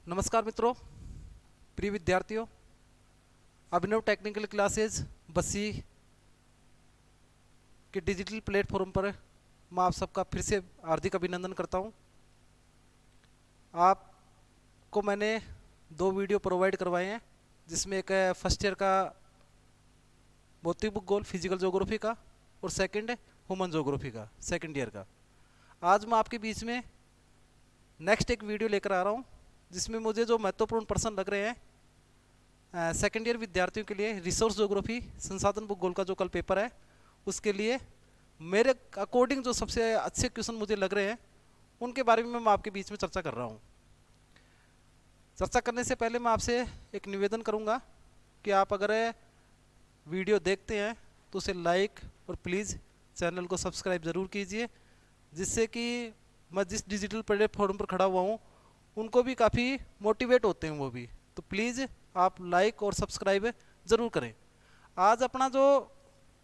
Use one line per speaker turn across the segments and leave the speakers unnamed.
नमस्कार मित्रों, प्रिय विद्यार्थियों। अभिनव टेक्निकल क्लासेज बस्सी के डिजिटल प्लेटफॉर्म पर मैं आप सबका फिर से हार्दिक अभिनंदन करता हूं। आपको मैंने दो वीडियो प्रोवाइड करवाए हैं, जिसमें एक है फर्स्ट ईयर का भौतिक भूगोल फिजिकल ज्योग्राफी का और सेकंड है ह्यूमन ज्योग्राफी का सेकंड ईयर का। आज मैं आपके बीच में नेक्स्ट एक वीडियो लेकर आ रहा हूं, जिसमें मुझे जो महत्वपूर्ण प्रश्न लग रहे हैं सेकेंड ईयर विद्यार्थियों के लिए रिसोर्स ज्योग्राफी संसाधन भूगोल का जो कल पेपर है उसके लिए मेरे अकॉर्डिंग जो सबसे अच्छे क्वेश्चन मुझे लग रहे हैं उनके बारे में मैं आपके बीच में चर्चा कर रहा हूं। चर्चा करने से पहले मैं आपसे एक निवेदन करूंगा कि आप अगर वीडियो देखते हैं तो उसे लाइक और प्लीज़ चैनल को सब्सक्राइब ज़रूर कीजिए, जिससे कि मैं जिस डिजिटल प्लेटफॉर्म पर खड़ा हुआ हूँ उनको भी काफ़ी मोटिवेट होते हैं वो भी। तो प्लीज़ आप लाइक और सब्सक्राइब ज़रूर करें। आज अपना जो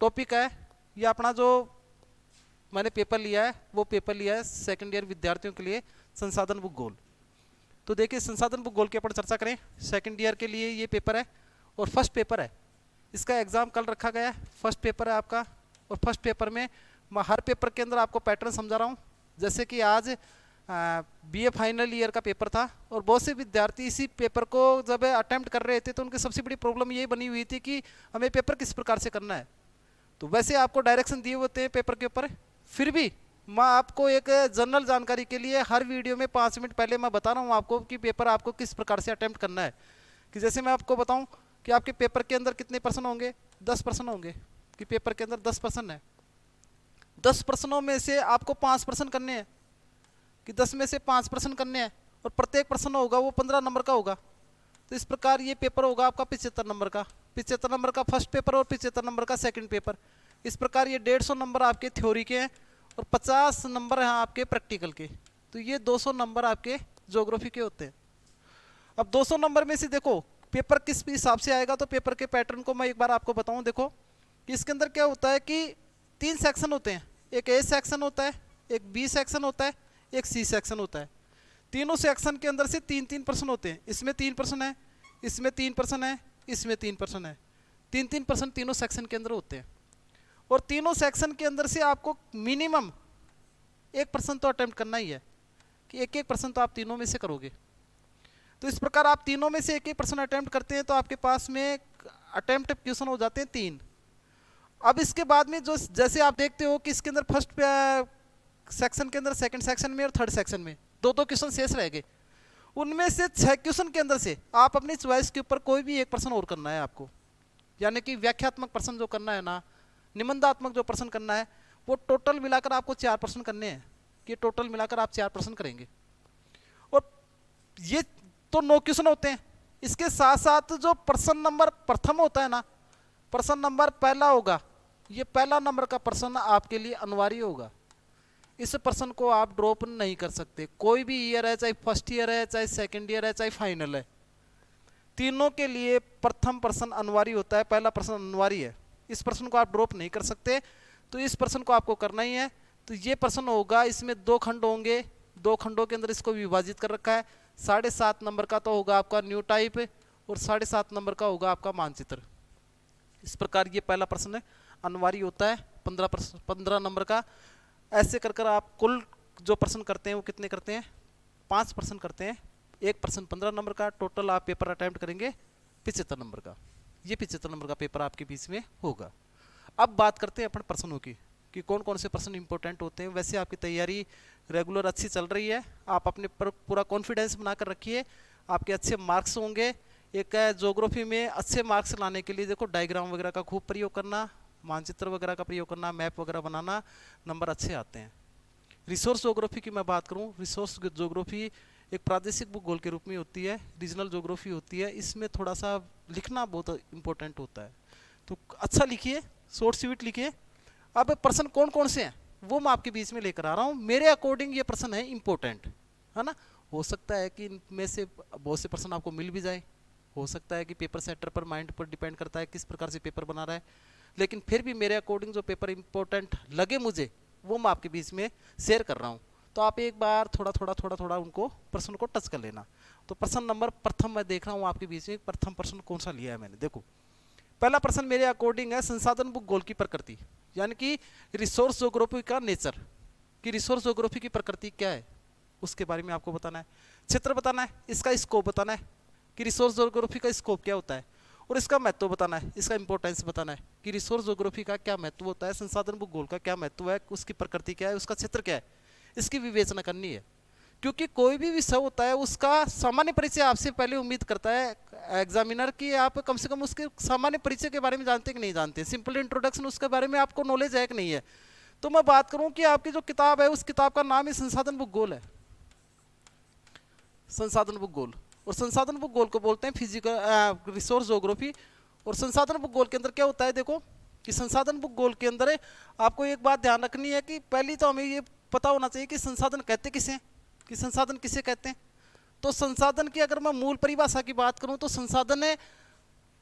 टॉपिक है या अपना जो मैंने पेपर लिया है वो पेपर लिया है सेकेंड ईयर विद्यार्थियों के लिए संसाधन भूगोल। तो देखिए, संसाधन भूगोल की अपन चर्चा करें। सेकेंड ईयर के लिए ये पेपर है और फर्स्ट पेपर है। इसका एग्ज़ाम कल रखा गया है, फर्स्ट पेपर है आपका। और फर्स्ट पेपर में मैं हर पेपर के अंदर आपको पैटर्न समझा रहा हूँ। जैसे कि आज बीए फाइनल ईयर का पेपर था और बहुत से विद्यार्थी इसी पेपर को जब अटेम्प्ट कर रहे थे तो उनकी सबसे बड़ी प्रॉब्लम ये बनी हुई थी कि हमें पेपर किस प्रकार से करना है। तो वैसे आपको डायरेक्शन दिए होते हैं पेपर के ऊपर, फिर भी मैं आपको एक जनरल जानकारी के लिए हर वीडियो में 5 मिनट पहले मैं बता रहा हूँ आपको कि पेपर आपको किस प्रकार से अटेम्प्ट करना है। कि जैसे मैं आपको बताऊँ कि आपके पेपर के अंदर कितने पर्सन होंगे, 10 पर्सन होंगे। कि पेपर के अंदर 10 पर्सन है, 10 प्रश्नों में से आपको 5 प्रश्न करने हैं। कि 10 में से 5 प्रश्न करने हैं और प्रत्येक प्रश्न होगा वो 15 नंबर का होगा। तो इस प्रकार ये पेपर होगा आपका 75 नंबर का, 75 नंबर का फर्स्ट पेपर और 75 नंबर का सेकंड पेपर। इस प्रकार ये 150 नंबर आपके थ्योरी के हैं और 50 नंबर हैं आपके प्रैक्टिकल के। तो ये 200 नंबर आपके ज्योग्राफी के होते हैं। अब 200 नंबर में से देखो पेपर किस हिसाब से आएगा, तो पेपर के पैटर्न को मैं एक बार आपको बताऊं। देखो कि इसके अंदर क्या होता है कि 3 सेक्शन होते हैं। एक ए सेक्शन होता है, एक बी सेक्शन होता है, एक सी सेक्शन होता है। तीनों सेक्शन के अंदर से 3-3 पर्सन होते हैं। इसमें 3 पर्सन है, इसमें 3 पर्सन है, इसमें 3 पर्सन है। 3-3 पर्सन तीनों सेक्शन के अंदर होते हैं। और तीनों सेक्शन के अंदर से आपको मिनिमम 1 पर्सन तो अटेम्प्ट करना ही है, कि एक पर्सन तो आप तीनों में से करोगे। तो इस प्रकार आप तीनों में से एक पर्सन अटेम्प्ट करते हैं तो आपके पास में अटेम्प्ट क्वेश्चन हो जाते हैं 3। अब इसके बाद में जो जैसे आप देखते हो कि इसके अंदर फर्स्ट सेक्शन के अंदर सेकंड सेक्शन में और थर्ड सेक्शन में 2-2 क्वेश्चन शेष रह गए। उनमें से 6 क्वेश्चन के अंदर से आप अपनी चॉइस के ऊपर कोई भी एक प्रश्न और करना है आपको। यानी कि व्याख्यात्मक प्रश्न जो करना है ना, निबंधात्मक जो प्रश्न करना है, वो टोटल मिलाकर आपको 4 प्रश्न करने हैं। कि टोटल मिलाकर आप 4 प्रश्न करेंगे। और ये तो 9 क्वेश्चन होते हैं। इसके साथ साथ जो प्रश्न नंबर प्रथम होता है ना, प्रश्न नंबर पहला होगा, ये पहला नंबर का प्रश्न आपके लिए अनिवार्य होगा। इस प्रश्न को आप ड्रॉप नहीं कर सकते। कोई भी ईयर है, चाहे फर्स्ट ईयर है, चाहे सेकंड ईयर है, चाहे फाइनल है, तीनों के लिए प्रथम प्रश्न अनिवार्य होता है। पहला प्रश्न अनिवार्य है, इस प्रश्न को आप ड्रॉप नहीं कर सकते। तो इस प्रश्न को आपको करना ही है। तो ये प्रश्न होगा, इसमें 2 खंड होंगे, 2 खंडों के अंदर इसको विभाजित कर रखा है। 7.5 नंबर का तो होगा आपका न्यू टाइप और 7.5 नंबर का होगा आपका मानचित्र। इस प्रकार ये पहला प्रश्न अनिवार्य होता है 15 नंबर का। ऐसे कर कर आप कुल जो प्रश्न करते हैं वो कितने करते हैं, 5 प्रश्न करते हैं। एक प्रश्न 15 नंबर का, टोटल आप पेपर अटेम्प्ट करेंगे 75 नंबर का। ये 75 नंबर का पेपर आपके बीच में होगा। अब बात करते हैं अपन प्रश्नों की कि कौन कौन से प्रश्न इंपॉर्टेंट होते हैं। वैसे आपकी तैयारी रेगुलर अच्छी चल रही है, आप अपने पर पूरा कॉन्फिडेंस बनाकर रखिए, आपके अच्छे मार्क्स होंगे। एक ज्योग्राफी में अच्छे मार्क्स लाने के लिए देखो डायग्राम वगैरह का खूब प्रयोग करना, मानचित्र वगैरह का प्रयोग करना, मैप वगैरह बनाना, नंबर अच्छे आते हैं। रिसोर्स ज्योग्राफी की मैं बात करूं, रिसोर्स ज्योग्राफी एक प्रादेशिक भूगोल के रूप में होती है, रीजनल ज्योग्राफी होती है। इसमें थोड़ा सा लिखना बहुत इंपॉर्टेंट होता है, तो अच्छा लिखिए, शॉर्ट स्वीट लिखिए। अब प्रश्न कौन कौन से हैं वो मैं आपके बीच में लेकर आ रहा हूँ। मेरे अकॉर्डिंग ये प्रश्न है इंपॉर्टेंट, है ना। हो सकता है कि इनमें से बहुत से प्रश्न आपको मिल भी जाए, हो सकता है कि पेपर सेटर पर, माइंड पर डिपेंड करता है किस प्रकार से पेपर बना रहा है। लेकिन फिर भी मेरे अकॉर्डिंग जो पेपर इंपॉर्टेंट लगे मुझे वो मैं आपके बीच में शेयर कर रहा हूँ। तो आप एक बार थोड़ा थोड़ा थोड़ा थोड़ा उनको प्रश्न को टच कर लेना। तो प्रश्न नंबर प्रथम मैं देख रहा हूँ आपके बीच में, प्रथम प्रश्न कौन सा लिया है मैंने। देखो पहला प्रश्न मेरे अकॉर्डिंग है संसाधन भूगोल की प्रकृति, यानी कि रिसोर्स ज्योग्राफी का नेचर, कि रिसोर्स ज्योग्राफी की प्रकृति क्या है उसके बारे में आपको बताना है। क्षेत्र बताना है, इसका स्कोप बताना है कि रिसोर्स ज्योग्राफी का स्कोप क्या होता है, और इसका महत्व बताना है, इसका इंपॉर्टेंस बताना है कि रिसोर्स ज्योग्राफी का क्या महत्व होता है, संसाधन भूगोल का क्या महत्व है, उसकी प्रकृति क्या है, उसका क्षेत्र क्या है, इसकी विवेचना करनी है। क्योंकि कोई भी विषय होता है उसका सामान्य परिचय आपसे पहले उम्मीद करता है एग्जामिनर कि आप कम से कम उसके सामान्य परिचय के बारे में जानते कि नहीं जानते, सिंपल इंट्रोडक्शन उसके बारे में आपको नॉलेज है कि नहीं है। तो मैं बात करूं कि आपकी जो किताब है उस किताब का नाम ही संसाधन भूगोल है, संसाधन भूगोल। और संसाधन भूगोल को बोलते हैं फिजिकल रिसोर्स ज्योग्राफी। और संसाधन भूगोल के अंदर क्या होता है, देखो कि संसाधन भूगोल के अंदर आपको एक बात ध्यान रखनी है कि पहली तो हमें ये पता होना चाहिए कि संसाधन कहते किसे हैं, कि संसाधन किसे कहते हैं। तो संसाधन की अगर मैं मूल परिभाषा की बात करूं तो संसाधन है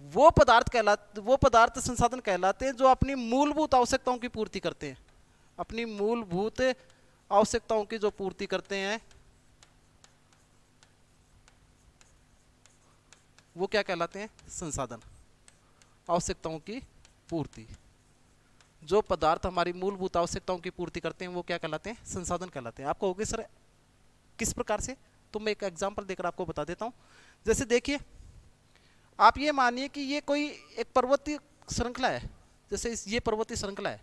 वो पदार्थ संसाधन कहलाते हैं जो अपनी मूलभूत आवश्यकताओं की पूर्ति करते हैं, अपनी मूलभूत आवश्यकताओं की जो पूर्ति करते हैं वो क्या कहलाते हैं, संसाधन। आवश्यकताओं की पूर्ति, जो पदार्थ हमारी मूलभूत आवश्यकताओं की पूर्ति करते हैं वो क्या कहलाते हैं, संसाधन कहलाते हैं। आपको होगे सर किस प्रकार से, तो मैं एक एग्जांपल देकर आपको बता देता हूं। जैसे देखिए आप ये मानिए कि ये कोई एक पर्वतीय श्रृंखला है, जैसे ये पर्वतीय श्रृंखला है,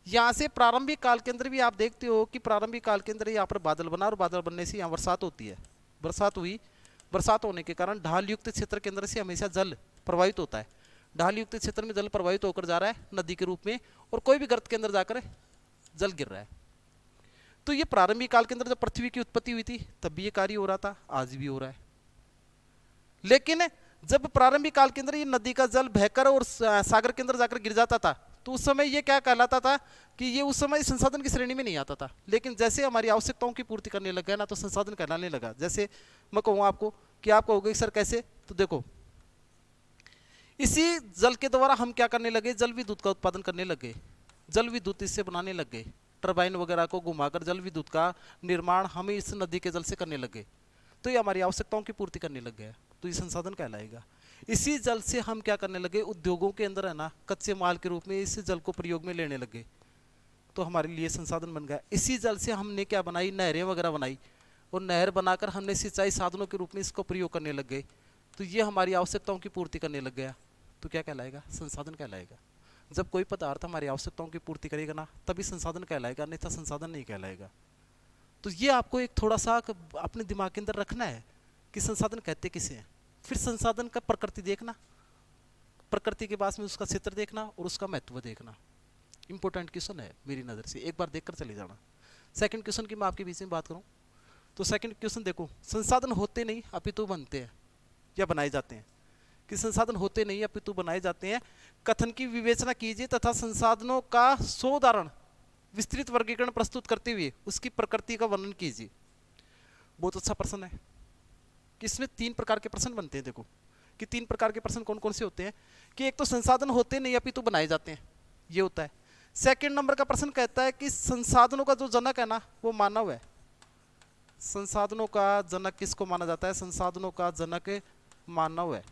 यहाँ से प्रारंभिक काल के अंदर भी आप देखते हो कि प्रारंभिक काल के अंदर यहाँ पर बादल बना और बादल बनने से यहाँ बरसात होती है, बरसात हुई, बरसात होने के कारण ढाल युक्त क्षेत्र के अंदर से हमेशा जल प्रवाहित होता है, ढाल युक्त क्षेत्र में जल प्रवाहित होकर जा रहा है नदी के रूप में, और कोई भी गर्त के अंदर जाकर जल गिर रहा है। तो ये प्रारंभिक काल के अंदर जब पृथ्वी की उत्पत्ति हुई थी तब भी ये कार्य हो रहा था, आज भी हो रहा है। लेकिन जब प्रारंभिक काल के अंदर ये नदी का जल बहकर और सागर के अंदर जाकर गिर जाता था तो उस समय ये क्या कहलाता था कि ये उस समय संसाधन की श्रेणी में नहीं आता था। लेकिन जैसे हमारी आवश्यकताओं की पूर्ति करने लग गया ना तो संसाधन कहलाने लगा। जैसे मैं कहूँ आपको कि आप कहोगे सर कैसे, तो देखो इसी जल के द्वारा हम क्या करने लगे, जल विद्युत का उत्पादन करने लगे, जल विद्युत इससे बनाने लग गए, टरबाइन वगैरह को घुमाकर जल विद्युत का निर्माण हम इस नदी के जल से करने लगे, तो ये हमारी आवश्यकताओं की पूर्ति करने लग गया, तो ये संसाधन कहलाएगा। इसी जल से हम क्या करने लगे, उद्योगों के अंदर है ना कच्चे माल के रूप में इस जल को प्रयोग में लेने लगे, तो हमारे लिए संसाधन बन गया। इसी जल से हमने क्या बनाई, नहरें वगैरह बनाई, और नहर बनाकर हमने सिंचाई साधनों के रूप में इसको प्रयोग करने लग गए, तो ये हमारी आवश्यकताओं की पूर्ति करने लग गया, तो क्या कहलाएगा, संसाधन कहलाएगा। जब कोई पदार्थ हमारी आवश्यकताओं की पूर्ति करेगा ना तभी संसाधन कहलाएगा, अन्यथा संसाधन नहीं कहलाएगा। तो ये आपको एक थोड़ा सा अपने दिमाग के अंदर रखना है कि संसाधन कहते किसे हैं। फिर संसाधन का प्रकृति देखना, प्रकृति के पास में उसका क्षेत्र देखना और उसका महत्व देखना, इंपॉर्टेंट क्वेश्चन है मेरी नज़र से, एक बार देखकर चले जाना। सेकंड क्वेश्चन की मैं आपके बीच में बात करूं तो सेकंड क्वेश्चन देखो, संसाधन होते नहीं अपितु बनते हैं या बनाए जाते हैं, कि संसाधन होते नहीं अपितु बनाए जाते हैं। कथन की विवेचना कीजिए तथा संसाधनों का सोदाहरण विस्तृत वर्गीकरण प्रस्तुत करते हुए उसकी प्रकृति का वर्णन कीजिए। बहुत अच्छा प्रश्न है कि इसमें 3 प्रकार के प्रश्न बनते हैं। देखो कि 3 प्रकार के प्रश्न कौन कौन से होते हैं, कि एक तो संसाधन होते नहीं अपितु बनाए जाते हैं, ये होता है। सेकंड नंबर का प्रश्न कहता है कि संसाधनों का जो जनक है ना वो मानव है। संसाधनों का जनक किसको माना जाता है, संसाधनों का जनक मानव है,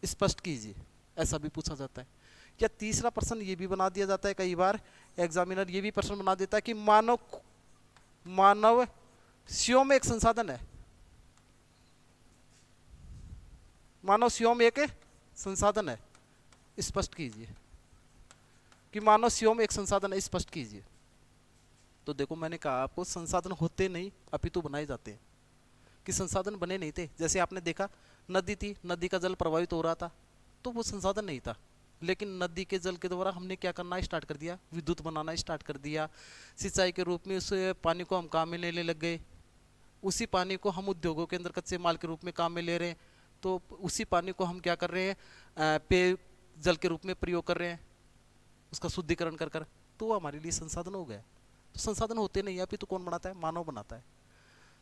स्पष्ट कीजिए, ऐसा भी पूछा जाता है। या तीसरा प्रश्न ये भी बना दिया जाता है, कई बार एग्जामिनर ये भी प्रश्न बना देता है कि मानव स्वयं एक संसाधन है, मानव स्वयं एक संसाधन है, स्पष्ट कीजिए, कि मानव स्वयं एक संसाधन है, स्पष्ट कीजिए। तो देखो मैंने कहा आपको संसाधन होते नहीं अपितु बनाए जाते हैं, कि संसाधन बने नहीं थे। जैसे आपने देखा नदी थी, नदी का जल प्रवाहित हो रहा था तो वो संसाधन नहीं था, लेकिन नदी के जल के द्वारा हमने क्या करना स्टार्ट कर दिया, विद्युत बनाना स्टार्ट कर दिया, सिंचाई के रूप में उस पानी को हम काम में लेने लग गए, उसी पानी को हम उद्योगों के अंदर कच्चे माल के रूप में काम में ले रहे हैं, तो उसी पानी को हम क्या कर रहे हैं, पेय जल के रूप में प्रयोग कर रहे हैं, उसका शुद्धिकरण कर कर, तो हमारे लिए संसाधन हो गया। तो संसाधन होते नहीं अभी तो कौन बनाता है, मानव बनाता है।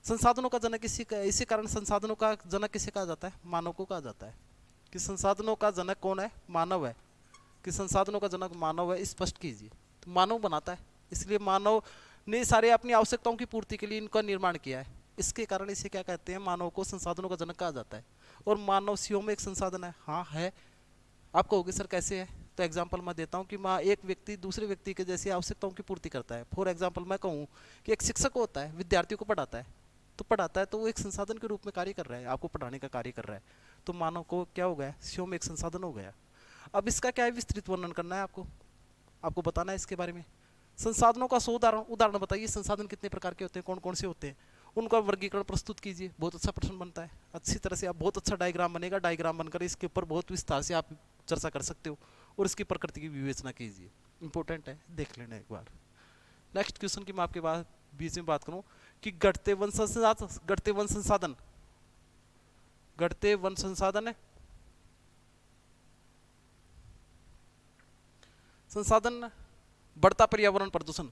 संसाधनों का जनक इसी कारण संसाधनों का जनक किसे कहा जाता है, मानव को कहा जाता है, कि संसाधनों का जनक कौन है, मानव है, कि संसाधनों का जनक मानव है, स्पष्ट कीजिए। तो मानव बनाता है, इसलिए मानव ने सारे अपनी आवश्यकताओं की पूर्ति के लिए इनका निर्माण किया है। इसके कारण इसे क्या कहते हैं, मानव को संसाधनों का जनक कहा जाता है। और मानव स्वयं में एक संसाधन है। हाँ है। आप कहोगे सर कैसे है, तो एग्जाम्पल मैं देता हूँ कि एक व्यक्ति दूसरे व्यक्ति के जैसी आवश्यकताओं की पूर्ति करता है। फॉर एग्जाम्पल मैं कहूँ कि एक शिक्षक होता है, विद्यार्थियों को पढ़ाता है, तो पढ़ाता है तो वो एक संसाधन के रूप में कार्य कर रहा है, आपको पढ़ाने का कार्य कर रहा है। तो मानव को क्या हो गया, स्वयं एक संसाधन हो गया। अब इसका क्या है, विस्तृत वर्णन करना है आपको, आपको बताना है इसके बारे में। संसाधनों का 100 उदाहरण बताइए, संसाधन कितने प्रकार के होते हैं, कौन कौन से होते हैं, उनका वर्गीकरण प्रस्तुत कीजिए। बहुत अच्छा प्रश्न बनता है, अच्छी तरह से आप, बहुत अच्छा डायग्राम बनेगा, डायग्राम बनकर इसके ऊपर बहुत विस्तार से आप चर्चा कर सकते हो और इसकी प्रकृति की विवेचना कीजिए। इंपॉर्टेंट है, देख लेना एक बार। नेक्स्ट क्वेश्चन की मैं आपके बीच में बात करूं कि घटते वन संसाधन बढ़ता पर्यावरण प्रदूषण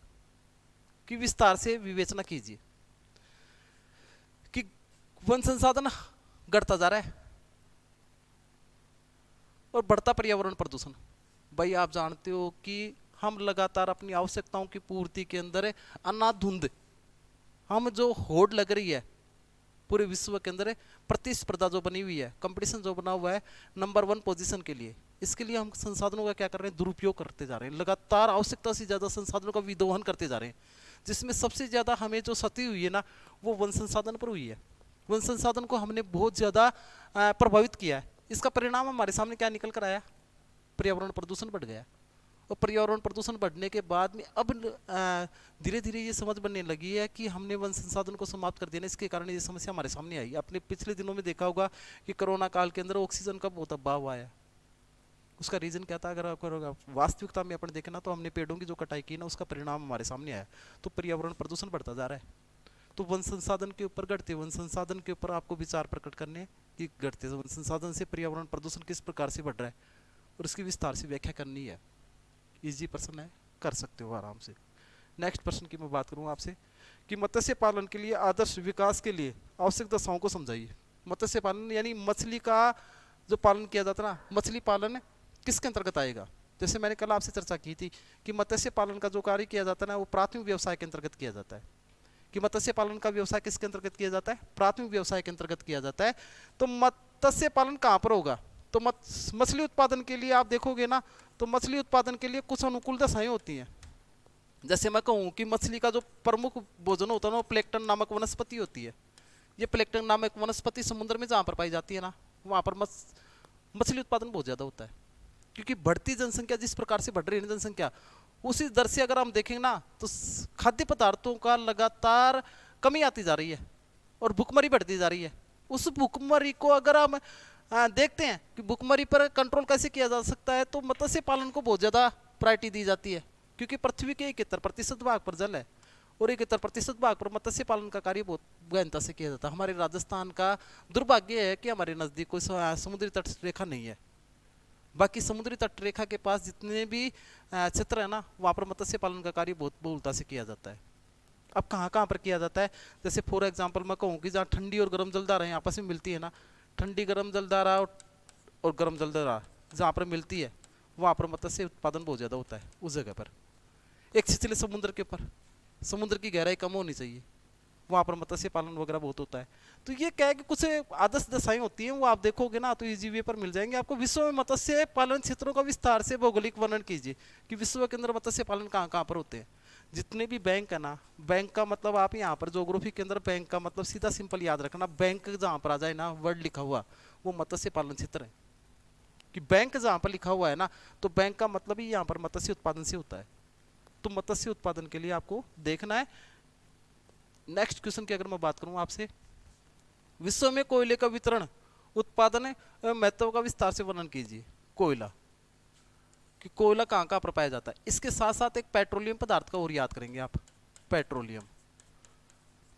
की विस्तार से विवेचना कीजिए। कि वन संसाधन घटता जा रहा है और बढ़ता पर्यावरण प्रदूषण। भाई आप जानते हो कि हम लगातार अपनी आवश्यकताओं की पूर्ति के अंदर अन्धाधुंध, हम जो होड़ लग रही है पूरे विश्व के अंदर, प्रतिस्पर्धा जो बनी हुई है, कंपटीशन जो बना हुआ है नंबर 1 पोजीशन के लिए, इसके लिए हम संसाधनों का क्या कर रहे हैं, दुरुपयोग करते जा रहे हैं। लगातार आवश्यकता से ज्यादा संसाधनों का विदोहन करते जा रहे हैं, जिसमें सबसे ज्यादा हमें जो क्षति हुई है ना, वो वन संसाधन पर हुई है। वन संसाधन को हमने बहुत ज्यादा प्रभावित किया है। इसका परिणाम हमारे सामने क्या निकल कर आया, पर्यावरण प्रदूषण बढ़ गया। और पर्यावरण प्रदूषण बढ़ने के बाद में अब धीरे धीरे ये समझ बनने लगी है कि हमने वन संसाधन को समाप्त कर दिया। इसके कारण ये समस्या हमारे सामने आई। आपने पिछले दिनों में देखा होगा कि कोरोना काल के अंदर ऑक्सीजन का बहुत अभाव आया। उसका रीजन क्या था, अगर आपको वास्तविकता में अपन देखें ना, तो हमने पेड़ों की जो कटाई की ना, उसका परिणाम हमारे सामने आया। तो पर्यावरण प्रदूषण बढ़ता जा रहा है। तो वन संसाधन के ऊपर, घटते वन संसाधन के ऊपर आपको विचार प्रकट करने कि घटते वन संसाधन से पर्यावरण प्रदूषण किस प्रकार से बढ़ रहा है और उसकी विस्तार से व्याख्या करनी है। इजी प्रश्न है, कर सकते हो आराम से। नेक्स्ट प्रश्न की मैं बात करूं आपसे कि मत्स्य पालन के लिए आदर्श विकास के लिए आवश्यक दशाओं को समझाइए। मत्स्य पालन यानी मछली का जो पालन किया जाता है ना, मछली पालन किसके अंतर्गत आएगा। जैसे मैंने कल आपसे चर्चा की थी कि मत्स्य पालन का जो कार्य किया जाता है ना, वो प्राथमिक व्यवसाय के अंतर्गत किया जाता है। कि मत्स्य पालन का व्यवसाय किसके अंतर्गत किया जाता है, प्राथमिक व्यवसाय के अंतर्गत किया जाता है। तो मत्स्य पालन कहाँ पर होगा, तो मछली उत्पादन के लिए आप देखोगे ना, तो मछली उत्पादन के लिए कुछ अनुकूल दशाएं होती हैं। जैसे मैं कहूँ कि मछली का जो प्रमुख भोजन होता है ना, वो प्लेंक्टन नामक वनस्पति होती है। ये प्लेंक्टन नामक वनस्पति समुद्र में जहाँ पर पाई जाती है ना, वहाँ पर मछली उत्पादन बहुत ज़्यादा होता है। क्योंकि बढ़ती जनसंख्या जिस प्रकार से बढ़ रही है जनसंख्या, उसी दर से अगर हम देखेंगे ना, तो खाद्य पदार्थों का लगातार कमी आती जा रही है और भुखमरी बढ़ती जा रही है। उस भुखमरी को अगर हम देखते हैं कि भुखमरी पर कंट्रोल कैसे किया जा सकता है, तो मत्स्य पालन को बहुत ज़्यादा प्रायोरिटी दी जाती है। क्योंकि पृथ्वी के 71% भाग पर जल है और 71% भाग पर मत्स्य पालन का कार्य बहुत गहनता से किया जाता है। हमारे राजस्थान का दुर्भाग्य है कि हमारे नज़दीक कोई समुद्री तट रेखा नहीं है। बाकी समुद्री तट रेखा के पास जितने भी क्षेत्र है ना, वहाँ पर मत्स्य पालन का कार्य बहुत बहुलता से किया जाता है। अब कहाँ कहाँ पर किया जाता है, जैसे फॉर एग्जांपल मैं कहूँ कि जहाँ ठंडी और गर्म जलधाराएं आपस में मिलती है ना, ठंडी गर्म जलधारा और गर्म जलधारा जहाँ पर मिलती है, वहाँ पर मत्स्य उत्पादन बहुत ज़्यादा होता है उस जगह पर। एक छिछले समुद्र के ऊपर, समुद्र की गहराई कम होनी चाहिए, वहाँ पर मत्स्य पालन वगैरह बहुत होता है। तो ये क्या है कि कुछ आदर्श दशाएं होती हैं, वो आप देखोगे ना तो इजी वे पर मिल जाएंगे आपको। विश्व में मत्स्य पालन क्षेत्रों का विस्तार से भौगोलिक वर्णन कीजिए कि विश्व के अंदर मत्स्य पालन कहाँ कहाँ पर होते हैं। जितने भी बैंक है ना, बैंक का मतलब आप यहाँ पर ज्योग्राफी के अंदर बैंक का मतलब सीधा सिंपल याद रखना, बैंक जहाँ पर आ जाए ना वर्ड लिखा हुआ, वो मत्स्य पालन क्षेत्र है। कि बैंक जहाँ पर लिखा हुआ है ना, तो बैंक का मतलब ही यहाँ पर मत्स्य उत्पादन से होता है। तो मत्स्य उत्पादन के लिए आपको देखना है। नेक्स्ट क्वेश्चन की अगर मैं बात करूं आपसे, विश्व में कोयले का वितरण, उत्पादन एवं महत्व का विस्तार से वर्णन कीजिए। कोयला, कि कोयला कहाँ कहाँ पर पाया जाता है। इसके साथ साथ एक पेट्रोलियम पदार्थ का और याद करेंगे आप, पेट्रोलियम,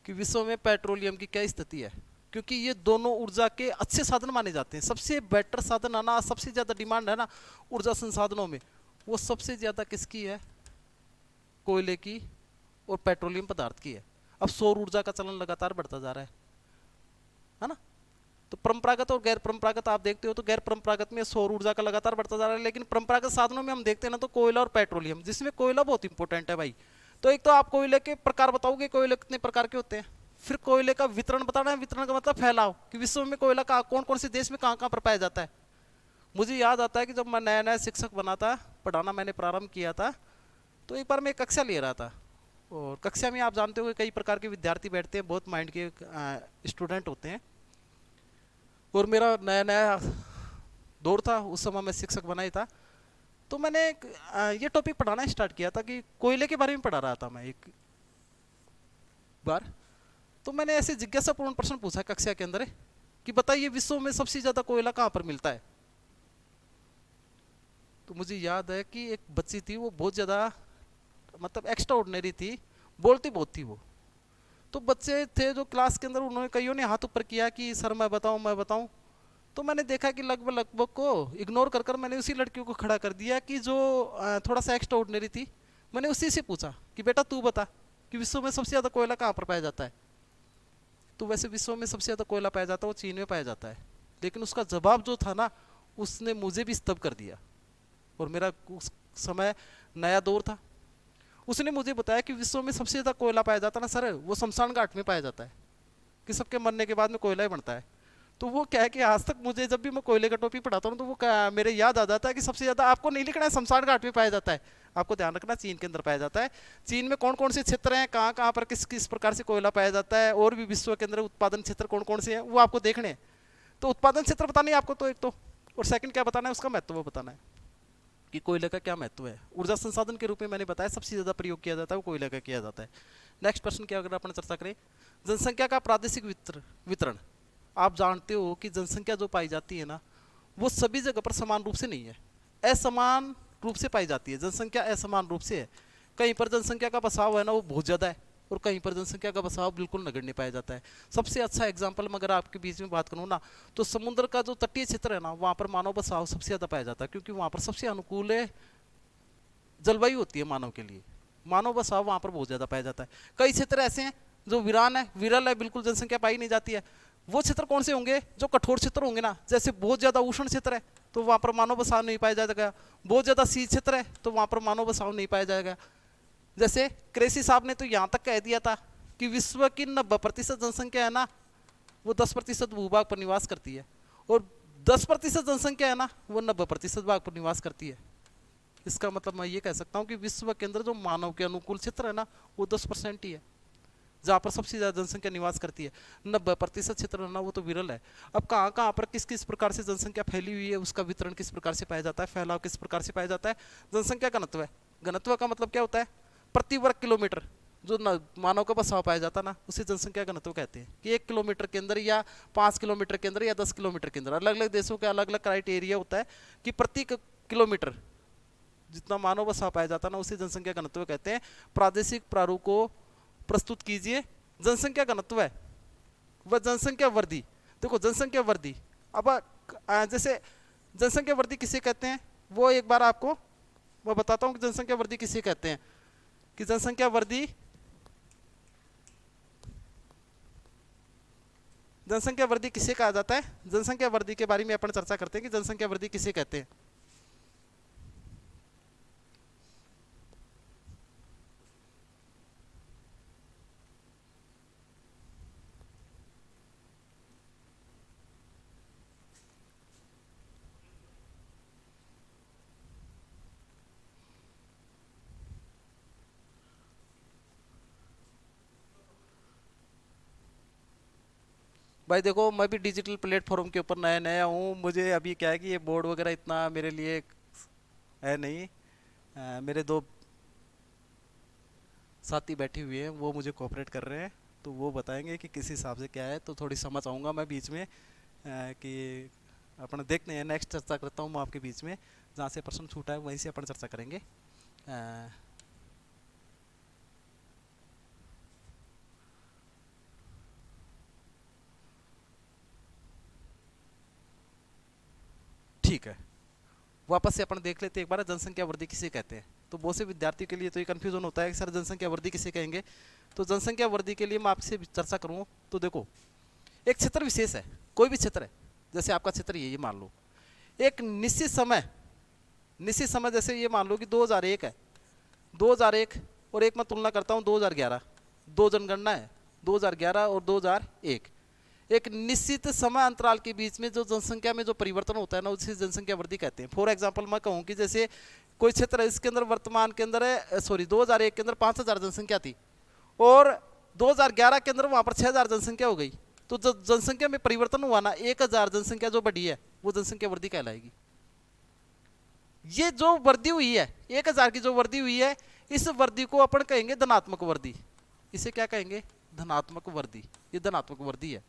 कि विश्व में पेट्रोलियम की क्या स्थिति है। क्योंकि ये दोनों ऊर्जा के अच्छे साधन माने जाते हैं। सबसे बेटर साधन है ना, सबसे ज्यादा डिमांड है ना ऊर्जा संसाधनों में, वो सबसे ज्यादा किसकी है, कोयले की और पेट्रोलियम पदार्थ की है। अब सौर ऊर्जा का चलन लगातार बढ़ता जा रहा है ना। तो परंपरागत और गैर परंपरागत आप देखते हो, तो गैर परंपरागत में सौर ऊर्जा का लगातार बढ़ता जा रहा है, लेकिन परंपरागत साधनों में हम देखते हैं ना, तो कोयला और पेट्रोलियम, जिसमें कोयला बहुत इंपॉर्टेंट है भाई। तो एक तो आप कोयले के प्रकार बताओगे, कोयले कितने प्रकार के होते हैं, फिर कोयले का वितरण बताना है, वितरण का मतलब फैलाव, कि विश्व में कोयला कौन कौन से देश में कहाँ कहाँ पर पाया जाता है। मुझे याद आता है कि जब मैं नया नया शिक्षक बना था, पढ़ाना मैंने प्रारंभ किया था, तो एक बार मैं एक कक्षा ले रहा था, और कक्षा में आप जानते हो कई प्रकार के विद्यार्थी बैठते हैं, बहुत माइंड के स्टूडेंट होते हैं, और मेरा नया नया दौर था, उस समय मैं शिक्षक बना ही था। तो मैंने ये टॉपिक पढ़ाना स्टार्ट किया था कि कोयले के बारे में पढ़ा रहा था मैं एक बार। तो मैंने ऐसे जिज्ञासापूर्ण प्रश्न पूछा कक्षा के अंदर कि बताइए विश्व में सबसे ज्यादा कोयला कहाँ पर मिलता है। तो मुझे याद है कि एक बच्ची थी, वो बहुत ज्यादा मतलब एक्स्ट्रा ऑर्डिनरी थी, बोलती बहुत थी वो। तो बच्चे थे जो क्लास के अंदर, उन्होंने कईयों ने हाथ ऊपर किया कि सर मैं बताऊं मैं बताऊं। तो मैंने देखा कि लगभग लगभग को इग्नोर कर कर मैंने उसी लड़कियों को खड़ा कर दिया कि जो थोड़ा सा एक्स्ट्रा ऑर्डिनरी थी। मैंने उसी से पूछा कि बेटा तू बता कि विश्व में सबसे ज़्यादा कोयला कहाँ पर पाया जाता है। तो वैसे विश्व में सबसे ज़्यादा कोयला पाया जाता है वो चीन में पाया जाता है, लेकिन उसका जवाब जो था ना, उसने मुझे भी स्तब्ध कर दिया, और मेरा उस समय नया दौर था। उसने मुझे बताया कि विश्व में सबसे ज़्यादा कोयला पाया जाता है ना सर, वो शमशान घाट में पाया जाता है, कि सबके मरने के बाद में कोयला ही बनता है। तो वो क्या है कि आज तक मुझे जब भी मैं कोयले का टॉपिक पढ़ाता हूँ तो वो मेरे याद आ जाता है कि सबसे ज़्यादा आपको नहीं लिखना है शमशान घाट में पाया जाता है, आपको ध्यान रखना चीन के अंदर पाया जाता है। चीन में कौन कौन से क्षेत्र हैं, कहाँ कहाँ पर किस किस प्रकार से कोयला पाया जाता है, और भी विश्व के अंदर उत्पादन क्षेत्र कौन कौन से हैं वो आपको देखने हैं। तो उत्पादन क्षेत्र बताना है आपको तो एक तो, और सेकंड क्या बताना है, उसका महत्व बताना है कि कोयले का क्या महत्व है। ऊर्जा संसाधन के रूप में मैंने बताया सबसे ज़्यादा प्रयोग किया जाता है वो कोयले का किया जाता है। नेक्स्ट प्रश्न क्या अगर अपन चर्चा करें, जनसंख्या का प्रादेशिक वितरण। आप जानते हो कि जनसंख्या जो पाई जाती है ना, वो सभी जगह पर समान रूप से नहीं है, असमान रूप से पाई जाती है। जनसंख्या असमान रूप से है, कहीं पर जनसंख्या का बसाव है ना वो बहुत ज़्यादा है, और कहीं पर जनसंख्या का बसाव बिल्कुल नगण्य पाया जाता है। सबसे अच्छा एग्जाम्पल मैं अगर आपके बीच में बात करूँ ना, तो समुद्र का जो तटीय क्षेत्र है ना, वहाँ पर मानव बसाव सबसे ज़्यादा पाया जाता है, क्योंकि वहाँ पर सबसे अनुकूल जलवायु होती है मानव के लिए। मानव बसाव वहाँ पर बहुत ज़्यादा पाया जाता है। कई क्षेत्र ऐसे हैं जो वीरान है, विरल है, बिल्कुल जनसंख्या पाई नहीं जाती है। वो क्षेत्र कौन से होंगे, जो कठोर क्षेत्र होंगे ना, जैसे बहुत ज़्यादा उष्ण क्षेत्र है तो वहाँ पर मानव बसाव नहीं पाया जाएगा, बहुत ज़्यादा शीत क्षेत्र है तो वहाँ पर मानव बसाव नहीं पाया जाएगा। जैसे क्रेसी साहब ने तो यहाँ तक कह दिया था कि विश्व की 90% जनसंख्या है ना, वो 10% भूभाग पर निवास करती है, और 10% जनसंख्या है ना वो 90% भाग पर निवास करती है। इसका मतलब मैं ये कह सकता हूँ कि विश्व के अंदर जो मानव के अनुकूल क्षेत्र है ना वो 10% ही है, जहाँ पर सबसे ज़्यादा जनसंख्या निवास करती है। 90% क्षेत्र है ना वो तो विरल है। अब कहाँ कहाँ पर किस किस प्रकार से जनसंख्या फैली हुई है, उसका वितरण किस प्रकार से पाया जाता है, फैलाव किस प्रकार से पाया जाता है। जनसंख्या घनत्व है, घनत्व का मतलब क्या होता है, प्रति वर्ग किलोमीटर जो मानव का बसाव पाया जाता है ना, उसे जनसंख्या घनत्व कहते हैं। कि 1 किलोमीटर के अंदर या 5 किलोमीटर के अंदर या 10 किलोमीटर के अंदर, अलग अलग देशों का अलग अलग क्राइटेरिया होता है कि प्रति किलोमीटर जितना मानव बसाव पाया जाता है ना उसे जनसंख्या घनत्व कहते हैं। प्रादेशिक प्रारूप को प्रस्तुत कीजिए। जनसंख्या घनत्व है वह जनसंख्या वृद्धि। देखो जनसंख्या वृद्धि, अब जैसे जनसंख्या वृद्धि किसे कहते हैं वो एक बार आपको मैं बताता हूँ कि जनसंख्या वृद्धि किसे कहते हैं। कि जनसंख्या वृद्धि, जनसंख्या वृद्धि किसे कहा जाता है, जनसंख्या वृद्धि के बारे में अपन चर्चा करते हैं कि जनसंख्या वृद्धि किसे कहते हैं। भाई देखो मैं भी डिजिटल प्लेटफॉर्म के ऊपर नया नया हूँ, मुझे अभी क्या है कि ये बोर्ड वगैरह इतना मेरे लिए है नहीं। मेरे दो साथी बैठे हुए हैं वो मुझे कोऑपरेट कर रहे हैं, तो वो बताएंगे कि किस हिसाब से क्या है, तो थोड़ी समझ आऊँगा मैं बीच में कि अपन देखते हैं। नेक्स्ट चर्चा करता हूँ मैं आपके बीच में, जहाँ से प्रश्न छूटा है वहीं से अपन चर्चा करेंगे। ठीक है, वापस से अपन देख लेते हैं एक बार जनसंख्या वृद्धि किसे कहते हैं। तो बहुत से विद्यार्थी के लिए तो ये कन्फ्यूजन होता है कि सर जनसंख्या वृद्धि किसे कहेंगे। तो जनसंख्या वृद्धि के लिए मैं आपसे चर्चा करूँ तो देखो, एक क्षेत्र विशेष है, कोई भी क्षेत्र है, जैसे आपका क्षेत्र ये मान लो, एक निश्चित समय जैसे ये मान लो कि 2001 है, 2001 और एक मैं तुलना करता हूँ 2011, दो जनगणना है 2011 और 2001। एक निश्चित समय अंतराल के बीच में जो जनसंख्या में जो परिवर्तन होता है ना, उसे जनसंख्या वृद्धि कहते हैं। फॉर एग्जांपल मैं कहूँ कि जैसे कोई क्षेत्र है, इसके अंदर वर्तमान के अंदर है, सॉरी 2001 के अंदर 5000 जनसंख्या थी और 2011 के अंदर वहाँ पर 6000 जनसंख्या हो गई, तो जो जनसंख्या में परिवर्तन हुआ ना, 1000 जनसंख्या जो बढ़ी है वो जनसंख्या वृद्धि कहलाएगी। ये जो वृद्धि हुई है 1000 की जो वृद्धि हुई है, इस वृद्धि को अपन कहेंगे धनात्मक वृद्धि। इसे क्या कहेंगे? धनात्मक वृद्धि। ये धनात्मक वृद्धि है।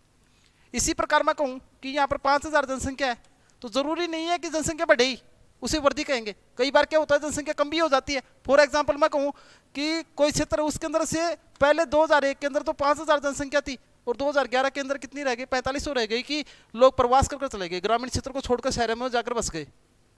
इसी प्रकार मैं कहूं कि यहाँ पर 5000 जनसंख्या है, तो जरूरी नहीं है कि जनसंख्या बढ़े ही उसे वृद्धि कहेंगे। कई बार क्या होता है, जनसंख्या कम भी हो जाती है। फॉर एग्जांपल मैं कहूं कि कोई क्षेत्र उसके अंदर से पहले 2001 के अंदर तो 5000 जनसंख्या थी और 2011 के अंदर कितनी रह गई? 4500 रह गई कि लोग प्रवास कर चले गए, ग्रामीण क्षेत्र को छोड़कर शहर में जाकर बस गए,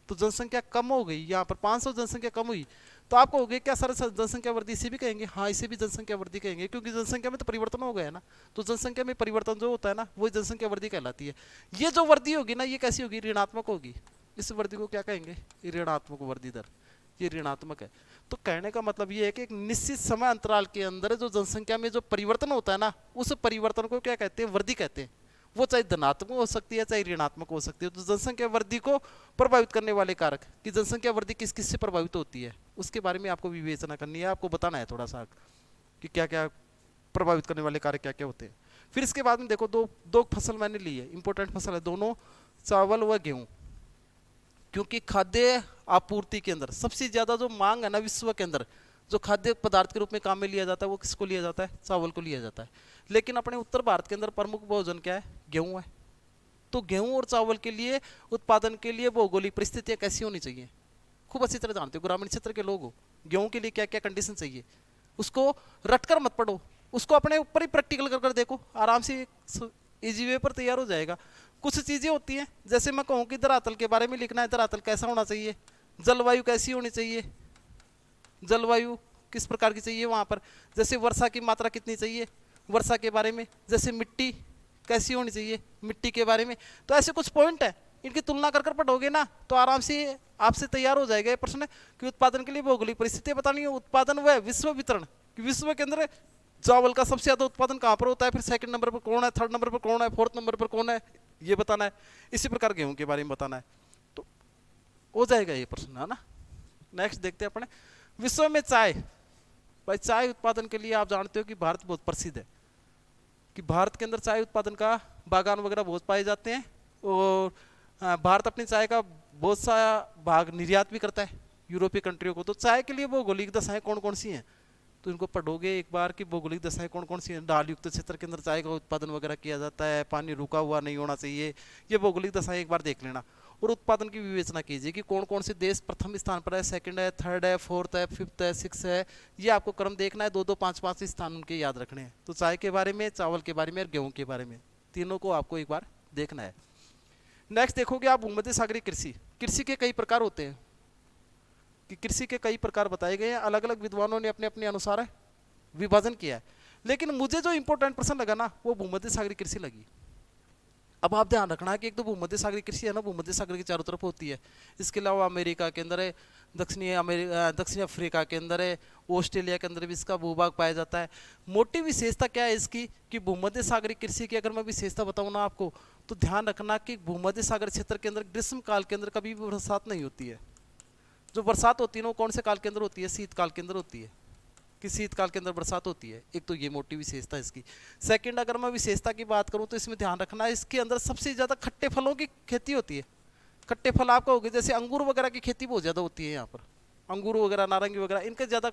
तो जनसंख्या कम हो गई। यहाँ पर 500 जनसंख्या कम हुई, तो आप कहोगे क्या सर जनसंख्या वृद्धि इसे भी कहेंगे? हाँ, इसे भी जनसंख्या वृद्धि कहेंगे, क्योंकि जनसंख्या में तो परिवर्तन हो गया है ना। तो जनसंख्या में परिवर्तन जो होता है ना, वो जनसंख्या वृद्धि कहलाती है। ये जो वृद्धि होगी ना, ये कैसी होगी? ऋणात्मक होगी। इस वृद्धि को क्या कहेंगे? ऋणात्मक वृद्धि दर। ये ऋणात्मक है। तो कहने का मतलब ये है कि एक निश्चित समय अंतराल के अंदर जो जनसंख्या में जो परिवर्तन होता है ना, उस परिवर्तन को क्या कहते हैं? वृद्धि कहते हैं। वो चाहे धनात्मक हो सकती है चाहे ऋणात्मक हो सकती है। तो जनसंख्या वृद्धि को प्रभावित करने वाले कारक, कि जनसंख्या वृद्धि किस किस से प्रभावित होती है, उसके बारे में आपको विवेचना करनी है, आपको बताना है थोड़ा सा कि क्या क्या प्रभावित करने वाले कारक क्या क्या होते हैं। फिर इसके बाद में देखो, दो फसल मैंने ली है, इंपॉर्टेंट फसल है दोनों, चावल व गेहूं। क्योंकि खाद्य आपूर्ति के अंदर सबसे ज्यादा जो मांग है ना विश्व के अंदर, जो खाद्य पदार्थ के रूप में काम में लिया जाता है, वो किसको लिया जाता है? चावल को लिया जाता है। लेकिन अपने उत्तर भारत के अंदर प्रमुख भोजन क्या है? गेहूं है। तो गेहूं और चावल के लिए उत्पादन के लिए भौगोलिक परिस्थितियां कैसी होनी चाहिए? खूब अच्छी तरह जानते हो, ग्रामीण क्षेत्र के लोग हो। गेहूं के लिए क्या क्या कंडीशन चाहिए, उसको रटकर मत पढ़ो, उसको अपने ऊपर ही प्रैक्टिकल कर कर देखो, आराम से इजी वे पर तैयार हो जाएगा। कुछ चीजें होती हैं, जैसे मैं कहूँ कि धरातल के बारे में लिखना है, धरातल कैसा होना चाहिए, जलवायु कैसी होनी चाहिए, जलवायु किस प्रकार की चाहिए वहाँ पर, जैसे वर्षा की मात्रा कितनी चाहिए, वर्षा के बारे में, जैसे मिट्टी कैसी होनी चाहिए, मिट्टी के बारे में। तो ऐसे कुछ पॉइंट है, इनकी तुलना कर पढ़ोगे ना तो आराम से आपसे तैयार हो जाएगा ये प्रश्न कि उत्पादन के लिए भौगोलिक परिस्थितियां बतानी है, उत्पादन व विश्व वितरण, कि विश्व के अंदर चावल का सबसे ज्यादा उत्पादन कहाँ पर होता है, फिर सेकंड नंबर पर कौन है, थर्ड नंबर पर कौन है, फोर्थ नंबर पर कौन है, ये बताना है। इसी प्रकार गेहूं के बारे में बताना है, तो हो जाएगा ये प्रश्न, है ना। नेक्स्ट देखते हैं अपने, विश्व में चाय। भाई चाय उत्पादन के लिए आप जानते हो कि भारत बहुत प्रसिद्ध है, कि भारत के अंदर चाय उत्पादन का बागान वगैरह बहुत पाए जाते हैं, और भारत अपनी चाय का बहुत सा भाग निर्यात भी करता है यूरोपीय कंट्रियों को। तो चाय के लिए भौगोलिक दशाएं कौन कौन सी हैं, तो इनको पढ़ोगे एक बार कि भौगोलिक दशाएं कौन कौन सी हैं। ढाल युक्त क्षेत्र के अंदर चाय का उत्पादन वगैरह किया जाता है, पानी रुका हुआ नहीं होना चाहिए, ये भौगोलिक दशाएं एक बार देख लेना। और उत्पादन की विवेचना कीजिए कि कौन कौन से देश प्रथम स्थान पर है, सेकंड है, थर्ड है, फोर्थ है, फिफ्थ है, सिक्स है, ये आपको क्रम देखना है। 2-2, 5-5 स्थान उनके याद रखने हैं। तो चाय के बारे में, चावल के बारे में और गेहूं के बारे में, तीनों को आपको एक बार देखना है। नेक्स्ट देखोगे आप भूमध्य सागरीय कृषि। कृषि के कई प्रकार होते हैं, कि कृषि के कई प्रकार बताए गए हैं, अलग अलग विद्वानों ने अपने अपने अनुसार विभाजन किया है। लेकिन मुझे जो इंपॉर्टेंट प्रश्न लगा ना, वो भूमध्य सागरीय कृषि लगी। अब आप ध्यान रखना है कि एक तो भूमध्य सागरीय कृषि है ना, भूमध्य सागर के चारों तरफ होती है। इसके अलावा अमेरिका के अंदर है, दक्षिणी अफ्रीका के अंदर है, ऑस्ट्रेलिया के अंदर भी इसका भूभाग पाया जाता है। मोटी विशेषता क्या है इसकी, कि भूमध्य सागरीय कृषि की अगर मैं विशेषता बताऊँ ना आपको, तो ध्यान रखना कि भूमध्य सागर क्षेत्र के अंदर ग्रीष्म काल के अंदर कभी भी बरसात नहीं होती है। जो बरसात होती है ना, वो कौन से काल के अंदर होती है? शीतकाल के अंदर होती है, कि शीतकाल के अंदर बरसात होती है। एक तो ये मोटी विशेषता है इसकी। सेकंड, अगर मैं विशेषता की बात करूं तो इसमें ध्यान रखना है, इसके अंदर सबसे ज़्यादा खट्टे फलों की खेती होती है। खट्टे फल आपका हो गए, जैसे अंगूर वगैरह की खेती बहुत ज़्यादा होती है यहाँ पर, अंगूर वगैरह, नारंगी वगैरह, इनके ज़्यादा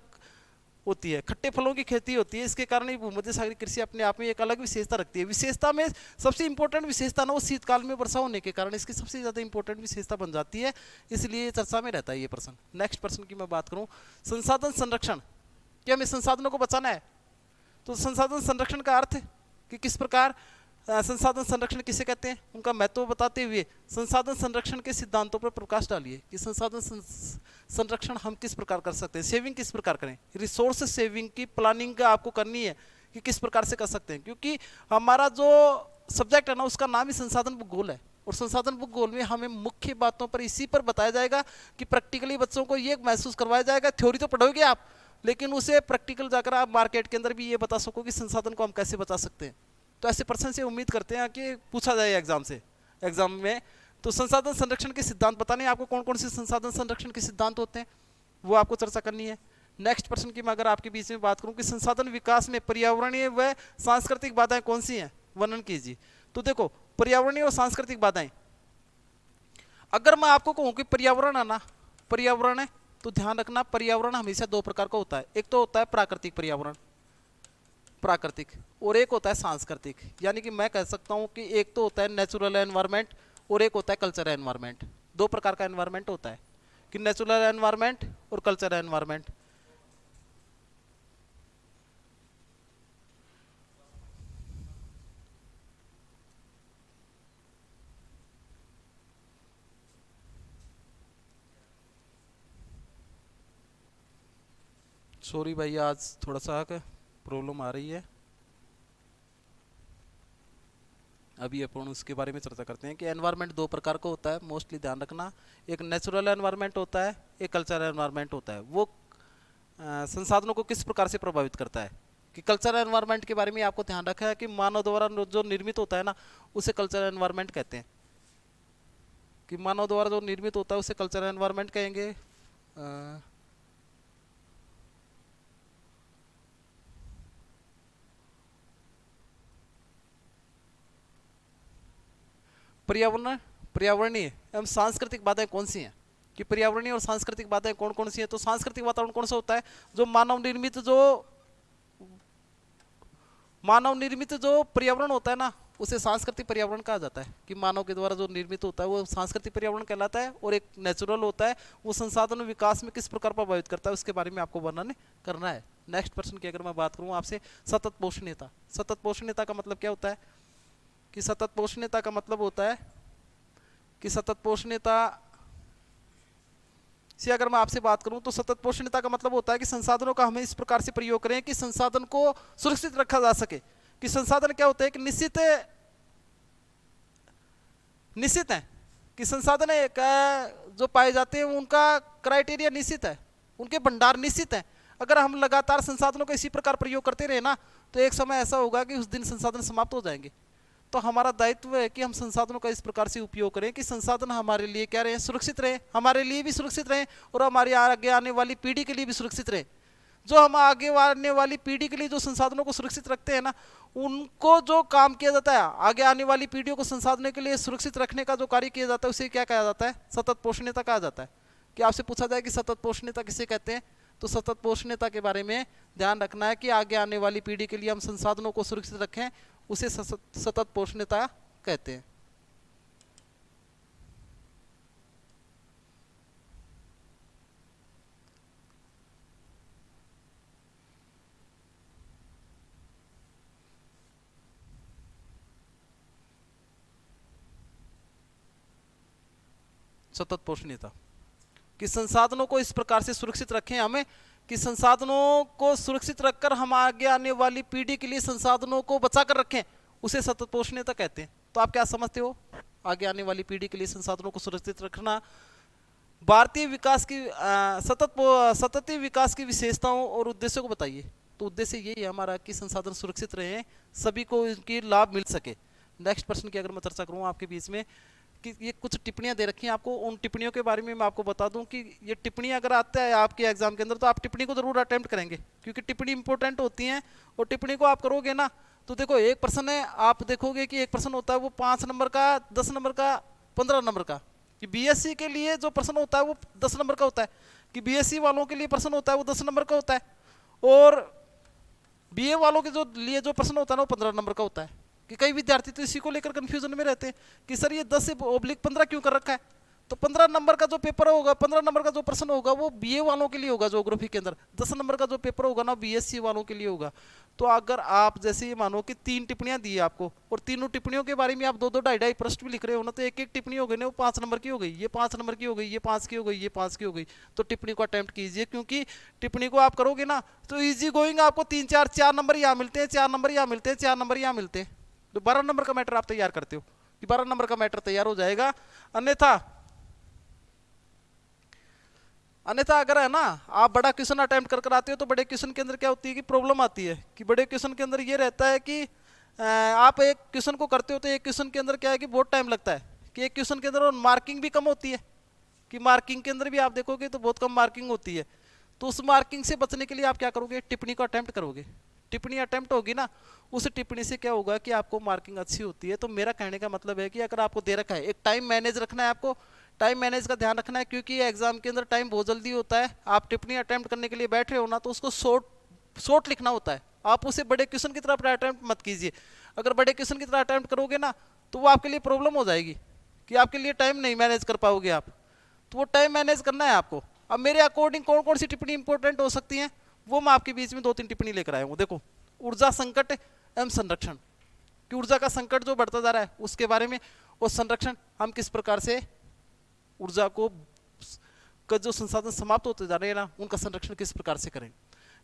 होती है, खट्टे फलों की खेती होती है। इसके कारण ये भूमध्य सागरीय कृषि अपने आप में एक अलग विशेषता रखती है। विशेषता में सबसे इंपॉर्टेंट विशेषता ना, वो शीतकाल में वर्षा होने के कारण इसकी सबसे ज़्यादा इंपॉर्टेंट विशेषता बन जाती है, इसलिए चर्चा में रहता है ये प्रश्न। नेक्स्ट प्रश्न की मैं बात करूँ, संसाधन संरक्षण, कि हमें संसाधनों को बचाना है। तो संसाधन संरक्षण का अर्थ कि किस प्रकार संसाधन संरक्षण किसे कहते हैं, उनका महत्व बताते हुए संसाधन संरक्षण के सिद्धांतों पर प्रकाश डालिए, कि संसाधन संरक्षण हम किस प्रकार कर सकते हैं, सेविंग किस प्रकार करें, रिसोर्स सेविंग की प्लानिंग आपको करनी है कि किस प्रकार से कर सकते हैं। क्योंकि हमारा जो सब्जेक्ट है ना, उसका नाम ही संसाधन भूगोल है, और संसाधन भूगोल में हमें मुख्य बातों पर इसी पर बताया जाएगा कि प्रैक्टिकली बच्चों को ये महसूस करवाया जाएगा। थ्योरी तो पढ़ोगे आप, लेकिन उसे प्रैक्टिकल जाकर आप मार्केट के अंदर भी ये बता सको कि संसाधन को हम कैसे बचा सकते हैं। तो ऐसे पर्सन से उम्मीद करते हैं कि पूछा जाए एग्जाम में। तो संसाधन संरक्षण के सिद्धांत बताने आपको कौन कौन से संसाधन संरक्षण के सिद्धांत होते हैं, वो आपको चर्चा करनी है। नेक्स्ट पर्सन की मैं अगर आपके बीच में बात करूं कि संसाधन विकास में पर्यावरणीय व सांस्कृतिक बाधाएं कौन सी हैं, वर्णन कीजिए। तो देखो, पर्यावरणीय और सांस्कृतिक बाधाएं, अगर मैं आपको कहूं कि पर्यावरण है ना, पर्यावरण है, तो ध्यान रखना पर्यावरण हमेशा दो प्रकार का होता है। एक तो होता है प्राकृतिक पर्यावरण, प्राकृतिक, और एक होता है सांस्कृतिक। यानी कि मैं कह सकता हूं कि एक तो होता है नेचुरल एनवायरनमेंट और एक होता है कल्चरल एनवायरनमेंट। दो प्रकार का एनवायरनमेंट होता है कि नेचुरल एनवायरनमेंट और कल्चरल एनवायरनमेंट। सॉरी भाई, आज थोड़ा सा प्रॉब्लम आ रही है। अभी अपन उसके बारे में चर्चा करते हैं कि एनवायरनमेंट दो प्रकार का होता है, मोस्टली ध्यान रखना। एक नेचुरल एनवायरनमेंट होता है, एक कल्चरल एनवायरनमेंट होता है। वो संसाधनों को किस प्रकार से प्रभावित करता है कि कल्चरल एनवायरनमेंट के बारे में आपको ध्यान रखा है कि मानव द्वारा जो निर्मित होता है ना, उसे कल्चरल एनवायरनमेंट कहते हैं। कि मानव द्वारा जो निर्मित होता है उसे कल्चरल एनवायरनमेंट कहेंगे। पर्यावरणीय एवं सांस्कृतिक बाधाएं कौन सी हैं, कि पर्यावरणीय और सांस्कृतिक बाधाएं कौन कौन सी हैं। तो सांस्कृतिक वातावरण कौन सा होता है, जो मानव निर्मित जो पर्यावरण होता है ना, उसे सांस्कृतिक पर्यावरण कहा जाता है। कि मानव के द्वारा जो निर्मित होता है वो सांस्कृतिक पर्यावरण कहलाता है। और एक नेचुरल होता है, वो संसाधन विकास में किस प्रकार प्रभावित करता है उसके बारे में आपको वर्णन करना है। नेक्स्ट पर्सन की अगर मैं बात करूं आपसे, सतत पोषणीयता। सतत पोषणीयता का मतलब क्या होता है, कि सतत पोषणीयता का मतलब होता है कि सतत पोषणीयता से अगर मैं आपसे बात करूं तो सतत पोषणीयता का मतलब होता है कि संसाधनों का हमें इस प्रकार से प्रयोग करें कि संसाधन को सुरक्षित रखा जा सके। कि संसाधन क्या होते हैं कि निश्चित है, कि संसाधन जो पाए जाते हैं उनका क्राइटेरिया निश्चित है, उनके भंडार निश्चित है। अगर हम लगातार संसाधनों का इसी प्रकार प्रयोग करते रहे ना, तो एक समय ऐसा होगा कि उस दिन संसाधन समाप्त हो जाएंगे। तो हमारा दायित्व है कि हम संसाधनों का इस प्रकार से उपयोग करें कि संसाधन हमारे लिए क्या रहे, सुरक्षित रहे, हमारे लिए भी सुरक्षित रहे और हमारे आगे आने वाली पीढ़ी के लिए भी सुरक्षित रहे। जो हम आगे आने वाली पीढ़ी के लिए जो संसाधनों को सुरक्षित रखते हैं ना, उनको जो काम किया जाता है आगे आने वाली पीढ़ियों को संसाधनों के लिए सुरक्षित रखने का जो कार्य किया जाता है उसे क्या कहा जाता है, सतत पोषणीयता कहा जाता है। कि आपसे पूछा जाए कि सतत पोषणीयता किसे कहते हैं, तो सतत पोषणीयता के बारे में ध्यान रखना है कि आगे आने वाली पीढ़ी के लिए हम संसाधनों को सुरक्षित रखें, उसे सतत पोषणीयता कहते हैं। सतत पोषणीयता कि संसाधनों को इस प्रकार से सुरक्षित रखें हमें, कि संसाधनों को सुरक्षित रखकर हम आगे आने वाली पीढ़ी के लिए संसाधनों को बचा कर रखें, उसे सतत पोषणीयता कहते हैं। तो आप क्या समझते हो, आगे आने वाली पीढ़ी के लिए संसाधनों को सुरक्षित रखना भारतीय विकास की सतत विकास की विशेषताओं और उद्देश्यों को बताइए। तो उद्देश्य यही है हमारा कि संसाधन सुरक्षित रहे, सभी को इनकी लाभ मिल सके। नेक्स्ट पर्सन की अगर मैं चर्चा करूँ आपके बीच में, कि ये कुछ टिप्पणियां दे रखी हैं आपको, उन टिप्पणियों के बारे में मैं आपको बता दूं कि ये टिप्पणी अगर आता है आपके एग्जाम के अंदर तो आप टिप्पणी को जरूर अटेम्प्ट करेंगे, क्योंकि टिप्पणी इंपॉर्टेंट होती हैं। और टिप्पणी को आप करोगे ना, तो देखो एक प्रश्न है, आप देखोगे कि एक प्रश्न होता है वो 5 नंबर का, 10 नंबर का, 15 नंबर का। कि बीएससी के लिए जो प्रश्न होता है वो 10 नंबर का होता है, कि बीएससी वालों के लिए प्रश्न होता है वो 10 नंबर का होता है, और बीए वालों के लिए जो प्रश्न होता है ना वो 15 नंबर का होता है। कि कई विद्यार्थी तो इसी को लेकर कंफ्यूजन में रहते हैं कि सर ये 10 से ओब्लिक 15 क्यों कर रखा है। तो 15 नंबर का जो पेपर होगा, 15 नंबर का जो प्रश्न होगा वो बीए वालों के लिए होगा ज्योग्राफी के अंदर, 10 नंबर का जो पेपर होगा ना बीएससी वालों के लिए होगा। तो अगर आप जैसे ये मानो कि 3 टिप्पणियां दी है आपको, और तीनों टिप्पणियों के बारे में आप 2-2, 2.5 प्रश्न भी लिख रहे हो ना, तो एक एक टिप्पणी हो गई ना वो 5 नंबर की हो गई, ये 5 नंबर की हो गई, ये 5 की हो गई, ये 5 की हो गई। तो टिप्पणी को अटेम्प्ट कीजिए, क्योंकि टिप्पणी को आप करोगे ना तो ईजी गोइंग आपको 3-4 नंबर यहाँ मिलते हैं, 4 नंबर यहाँ मिलते हैं, 4 नंबर यहाँ मिलते हैं। तो 12 नंबर का मैटर आप तैयार करते हो कि 12 नंबर का मैटर तैयार हो जाएगा। अन्यथा अन्यथा अगर है ना आप बड़ा क्वेश्चन अटेम्प्ट कर आते हो तो बड़े क्वेश्चन के अंदर क्या होती है कि प्रॉब्लम आती है कि बड़े क्वेश्चन के अंदर ये रहता है कि आप एक क्वेश्चन को करते हो तो एक क्वेश्चन के अंदर क्या है कि बहुत टाइम लगता है कि एक क्वेश्चन के अंदर मार्किंग भी कम होती है कि मार्किंग के अंदर भी आप देखोगे तो बहुत कम मार्किंग होती है। तो उस मार्किंग से बचने के लिए आप क्या करोगे, टिप्पणी को अटेम्प्ट करोगे। टिप्पणी अटेम्प्ट होगी ना, उस टिप्पणी से क्या होगा कि आपको मार्किंग अच्छी होती है। तो मेरा कहने का मतलब है कि अगर आपको दे रखा है, एक टाइम मैनेज रखना है, आपको टाइम मैनेज का ध्यान रखना है, क्योंकि एग्जाम के अंदर टाइम बहुत जल्दी होता है। आप टिप्पणी अटेम्प्ट करने के लिए बैठ रहे हो ना, तो उसको शॉर्ट लिखना होता है। आप उसे बड़े क्वेश्चन की तरफ अटेम्प्ट मत कीजिए। अगर बड़े क्वेश्चन की तरह अटेम्प्ट करोगे ना तो वो आपके लिए प्रॉब्लम हो जाएगी कि आपके लिए टाइम नहीं मैनेज कर पाओगे आप। तो वो टाइम मैनेज करना है आपको। अब मेरे अकॉर्डिंग कौन कौन सी टिप्पणी इंपॉर्टेंट हो सकती हैं, वो मैं आपके बीच में 2-3 टिप्पणी लेकर आया हूँ। देखो, ऊर्जा संकट एवं संरक्षण, कि ऊर्जा का संकट जो बढ़ता जा रहा है उसके बारे में, और संरक्षण हम किस प्रकार से ऊर्जा को का जो संसाधन समाप्त होते जा रहे हैं ना, उनका संरक्षण किस प्रकार से करें।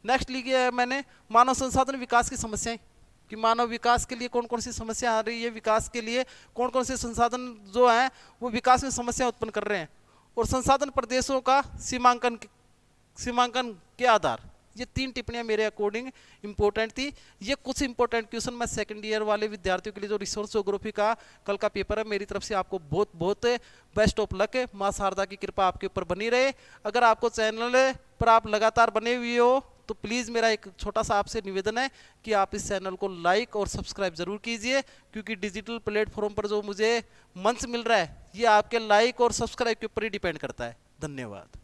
नेक्स्ट लिखी है मैंने मानव संसाधन विकास की समस्याएं, कि मानव विकास के लिए कौन कौन सी समस्या आ रही है, विकास के लिए कौन कौन से संसाधन जो हैं वो विकास में समस्या उत्पन्न कर रहे हैं, और संसाधन प्रदेशों का सीमांकन के आधार। ये 3 टिप्पणियां मेरे अकॉर्डिंग इंपॉर्टेंट थी। ये कुछ इंपॉर्टेंट क्वेश्चन मैं सेकंड ईयर वाले विद्यार्थियों के लिए, जो रिसोर्स ज्योग्राफी का कल का पेपर है, मेरी तरफ से आपको बहुत बहुत बेस्ट ऑफ लक है। माँ शारदा की कृपा आपके ऊपर बनी रहे। अगर आपको चैनल पर आप लगातार बने हुए हो तो प्लीज़ मेरा एक छोटा सा आपसे निवेदन है कि आप इस चैनल को लाइक और सब्सक्राइब जरूर कीजिए, क्योंकि डिजिटल प्लेटफॉर्म पर जो मुझे मंच मिल रहा है ये आपके लाइक और सब्सक्राइब के ऊपर ही डिपेंड करता है। धन्यवाद।